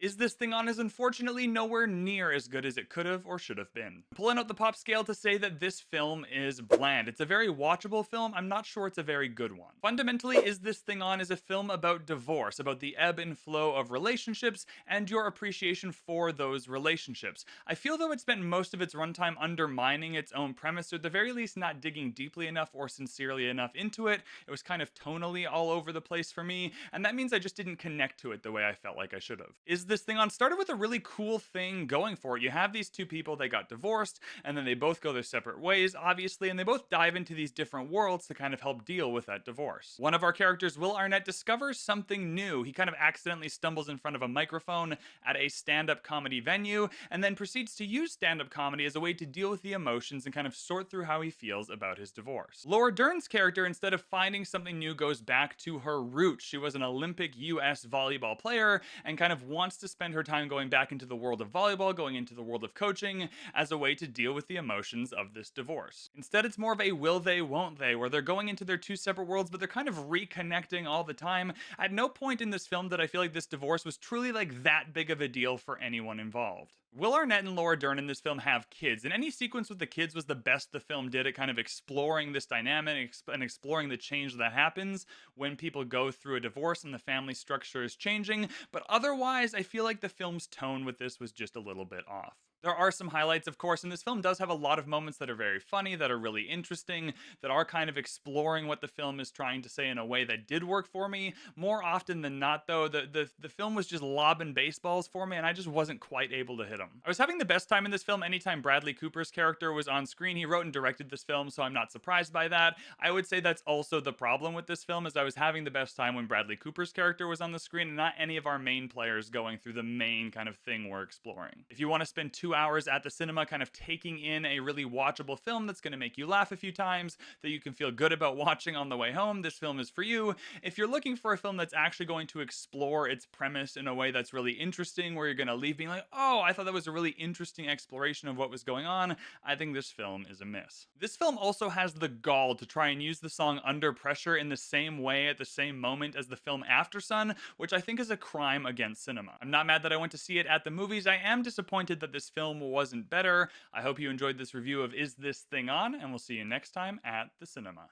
Is This Thing On is unfortunately nowhere near as good as it could have or should have been. Pulling out the pop scale to say that this film is bland. It's a very watchable film. I'm not sure it's a very good one. Fundamentally, Is This Thing On is a film about divorce, about the ebb and flow of relationships and your appreciation for those relationships. I feel though it spent most of its runtime undermining its own premise, or at the very least not digging deeply enough or sincerely enough into it. It was kind of tonally all over the place for me, and that means I just didn't connect to it the way I felt like I should have. Is This Thing On started with a really cool thing going for it. You have these two people, they got divorced, and then they both go their separate ways, obviously, and they both dive into these different worlds to kind of help deal with that divorce. One of our characters, Will Arnett, discovers something new. He kind of accidentally stumbles in front of a microphone at a stand up comedy venue, and then proceeds to use stand up comedy as a way to deal with the emotions and kind of sort through how he feels about his divorce. Laura Dern's character, instead of finding something new, goes back to her roots. She was an Olympic US volleyball player and kind of wants to spend her time going back into the world of volleyball, going into the world of coaching as a way to deal with the emotions of this divorce. Instead, it's more of a will they, won't they, where they're going into their two separate worlds, but they're kind of reconnecting all the time. At no point in this film did I feel like this divorce was truly like that big of a deal for anyone involved. Will Arnett and Laura Dern in this film have kids, and any sequence with the kids was the best the film did at kind of exploring this dynamic and exploring the change that happens when people go through a divorce and the family structure is changing. But otherwise, I feel like the film's tone with this was just a little bit off. There are some highlights, of course, and this film does have a lot of moments that are very funny, that are really interesting, that are kind of exploring what the film is trying to say in a way that did work for me. More often than not, though, the film was just lobbing baseballs for me, and I just wasn't quite able to hit them. I was having the best time in this film anytime Bradley Cooper's character was on screen. He wrote and directed this film, so I'm not surprised by that. I would say that's also the problem with this film, is I was having the best time when Bradley Cooper's character was on the screen and not any of our main players going through the main kind of thing we're exploring. If you want to spend 2 hours at the cinema kind of taking in a really watchable film that's going to make you laugh a few times, that you can feel good about watching on the way home, this film is for you. If you're looking for a film that's actually going to explore its premise in a way that's really interesting, where you're going to leave being like, oh, I thought that was a really interesting exploration of what was going on, I think this film is a miss. This film also has the gall to try and use the song Under Pressure in the same way at the same moment as the film After Sun, which I think is a crime against cinema. I'm not mad that I went to see it at the movies. I am disappointed that this film wasn't better. I hope you enjoyed this review of Is This Thing On, and we'll see you next time at the cinema.